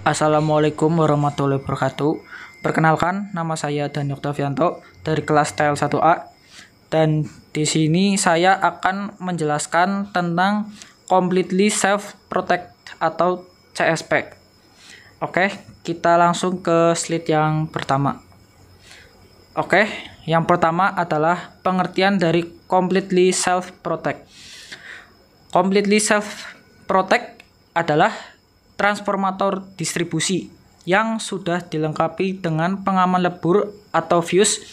Assalamualaikum warahmatullahi wabarakatuh. Perkenalkan, nama saya Dani Oktavianto dari kelas TL 1A. Dan di sini saya akan menjelaskan tentang Completely Self Protect atau CSP. Oke, kita langsung ke slide yang pertama. Oke, yang pertama adalah pengertian dari Completely Self Protect. Completely Self Protect adalah transformator distribusi yang sudah dilengkapi dengan pengaman lebur atau fuse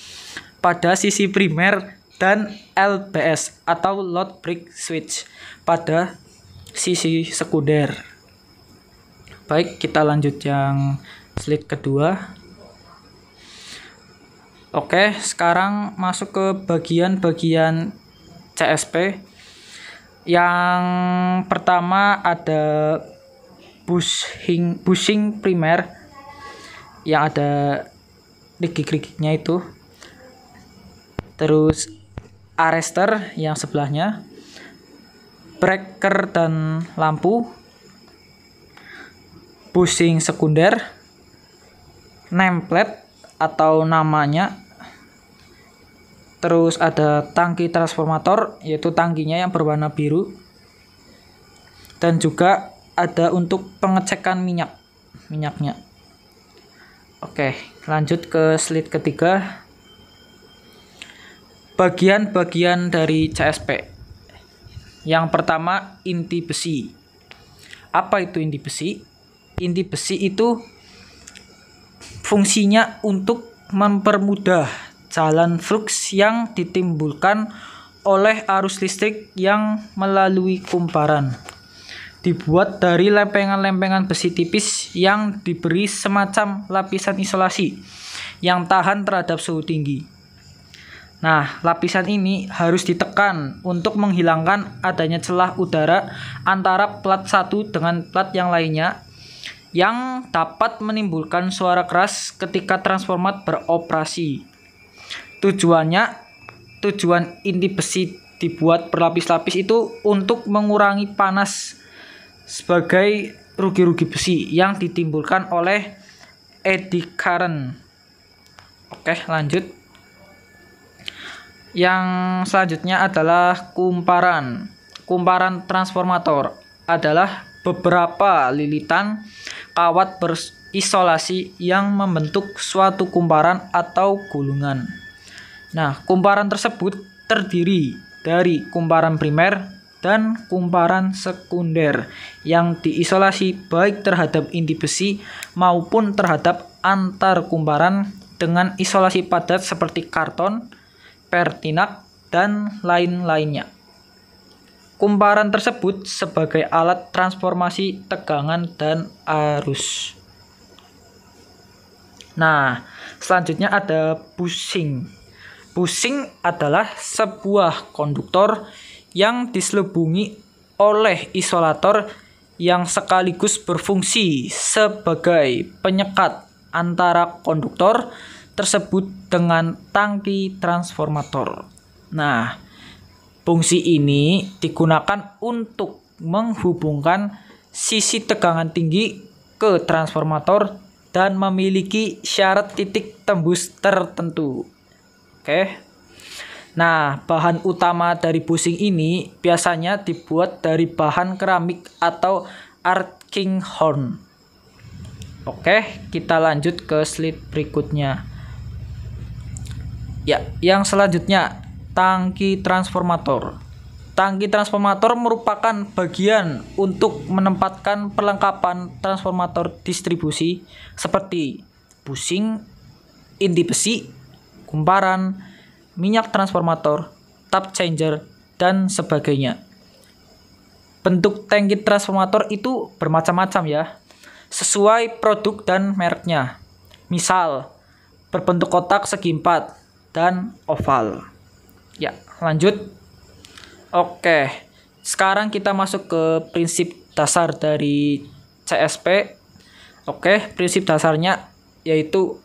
pada sisi primer dan LBS atau load break switch pada sisi sekunder. Baik, kita lanjut yang slide kedua. Oke, sekarang masuk ke bagian-bagian CSP. Yang pertama ada bushing primer yang ada rigid-rigidnya itu. Terus arrestor yang sebelahnya, breaker dan lampu, bushing sekunder, nameplate atau namanya. Terus ada tangki transformator, yaitu tangkinya yang berwarna biru. Dan juga ada untuk pengecekan minyaknya. Oke, lanjut ke slide ketiga. Bagian-bagian dari CSP. Yang pertama, inti besi. Apa itu inti besi? Inti besi itu fungsinya untuk mempermudah jalan flux yang ditimbulkan oleh arus listrik yang melalui kumparan. Dibuat dari lempengan-lempengan besi tipis yang diberi semacam lapisan isolasi yang tahan terhadap suhu tinggi. Nah, lapisan ini harus ditekan untuk menghilangkan adanya celah udara antara plat satu dengan plat yang lainnya yang dapat menimbulkan suara keras ketika transformat beroperasi. Tujuan inti besi dibuat berlapis-lapis itu untuk mengurangi panas sebagai rugi-rugi besi yang ditimbulkan oleh eddy current. Oke, lanjut. Yang selanjutnya adalah kumparan. Kumparan transformator adalah beberapa lilitan kawat berisolasi yang membentuk suatu kumparan atau gulungan. Nah, kumparan tersebut terdiri dari kumparan primer dan kumparan sekunder yang diisolasi baik terhadap inti besi maupun terhadap antar kumparan dengan isolasi padat seperti karton, pertinak, dan lain-lainnya. Kumparan tersebut sebagai alat transformasi tegangan dan arus. Nah, selanjutnya ada bushing. Bushing adalah sebuah konduktor yang diselubungi oleh isolator yang sekaligus berfungsi sebagai penyekat antara konduktor tersebut dengan tangki transformator. Nah, fungsi ini digunakan untuk menghubungkan sisi tegangan tinggi ke transformator dan memiliki syarat titik tembus tertentu. Oke. Nah, bahan utama dari bushing ini biasanya dibuat dari bahan keramik atau arcing horn. Oke, kita lanjut ke slide berikutnya. Ya, yang selanjutnya tangki transformator. Tangki transformator merupakan bagian untuk menempatkan perlengkapan transformator distribusi seperti bushing, inti besi, kumparan, minyak transformator, tap changer, dan sebagainya. Bentuk tangki transformator itu bermacam-macam ya, sesuai produk dan mereknya. Misal, berbentuk kotak segi 4 dan oval. Ya, lanjut. Oke, sekarang kita masuk ke prinsip dasar dari CSP. Oke, prinsip dasarnya yaitu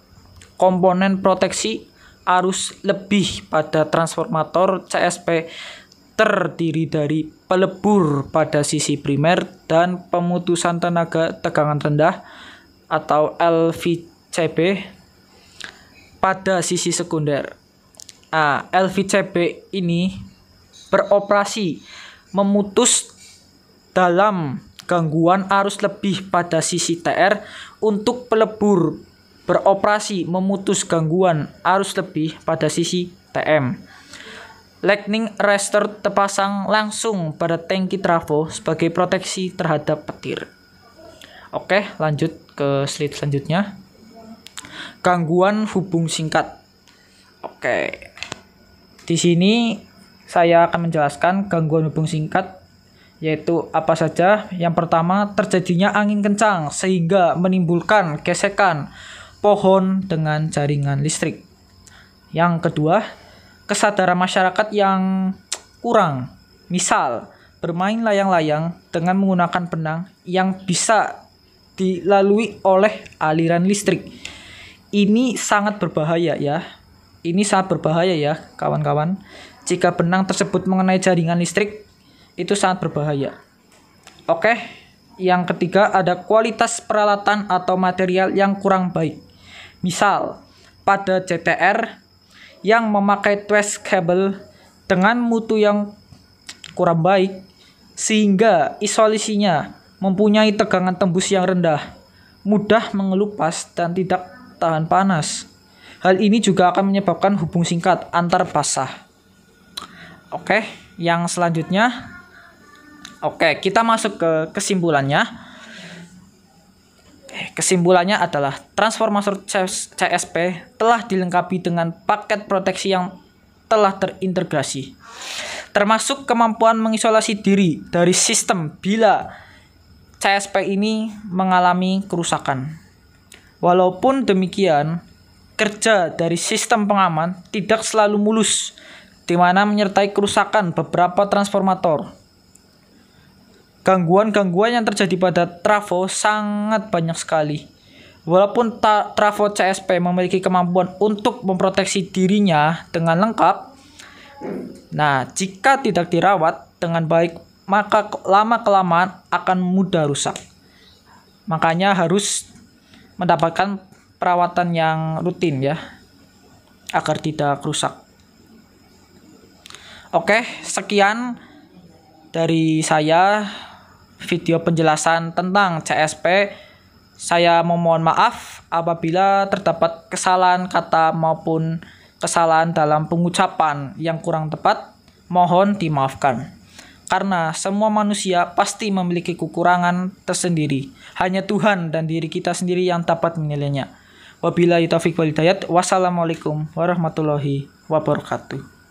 komponen proteksi arus lebih pada transformator CSP terdiri dari pelebur pada sisi primer dan pemutusan tenaga tegangan rendah atau LVCB pada sisi sekunder. Nah, LVCB ini beroperasi memutus dalam gangguan arus lebih pada sisi TR untuk pelebur beroperasi memutus gangguan arus lebih pada sisi TM. Lightning arrestor terpasang langsung pada tangki trafo sebagai proteksi terhadap petir. Oke, lanjut ke slide selanjutnya. Gangguan hubung singkat. Oke. Di sini saya akan menjelaskan gangguan hubung singkat, yaitu apa saja. Yang pertama, terjadinya angin kencang sehingga menimbulkan gesekan pohon dengan jaringan listrik. Yang kedua, kesadaran masyarakat yang kurang. Misal, bermain layang-layang dengan menggunakan benang yang bisa dilalui oleh aliran listrik. Ini sangat berbahaya ya. Ini sangat berbahaya ya, kawan-kawan. Jika benang tersebut mengenai jaringan listrik, itu sangat berbahaya. Oke, yang ketiga ada kualitas peralatan atau material yang kurang baik. Misal, pada CTR yang memakai twist cable dengan mutu yang kurang baik, sehingga isolasinya mempunyai tegangan tembus yang rendah, mudah mengelupas dan tidak tahan panas. Hal ini juga akan menyebabkan hubung singkat antar pasah. Oke, yang selanjutnya. Oke, kita masuk ke kesimpulannya. Kesimpulannya adalah transformator CSP telah dilengkapi dengan paket proteksi yang telah terintegrasi, termasuk kemampuan mengisolasi diri dari sistem bila CSP ini mengalami kerusakan. Walaupun demikian, kerja dari sistem pengaman tidak selalu mulus, di mana menyertai kerusakan beberapa transformator. Gangguan-gangguan yang terjadi pada trafo sangat banyak sekali. Walaupun trafo CSP memiliki kemampuan untuk memproteksi dirinya dengan lengkap, nah jika tidak dirawat dengan baik, maka lama-kelamaan akan mudah rusak. Makanya harus mendapatkan perawatan yang rutin ya, agar tidak rusak. Oke, sekian dari saya video penjelasan tentang CSP. Saya memohon maaf apabila terdapat kesalahan kata maupun kesalahan dalam pengucapan yang kurang tepat. Mohon dimaafkan. Karena semua manusia pasti memiliki kekurangan tersendiri. Hanya Tuhan dan diri kita sendiri yang dapat menilainya. Wabillahi taufiq wal hidayah. Wassalamualaikum warahmatullahi wabarakatuh.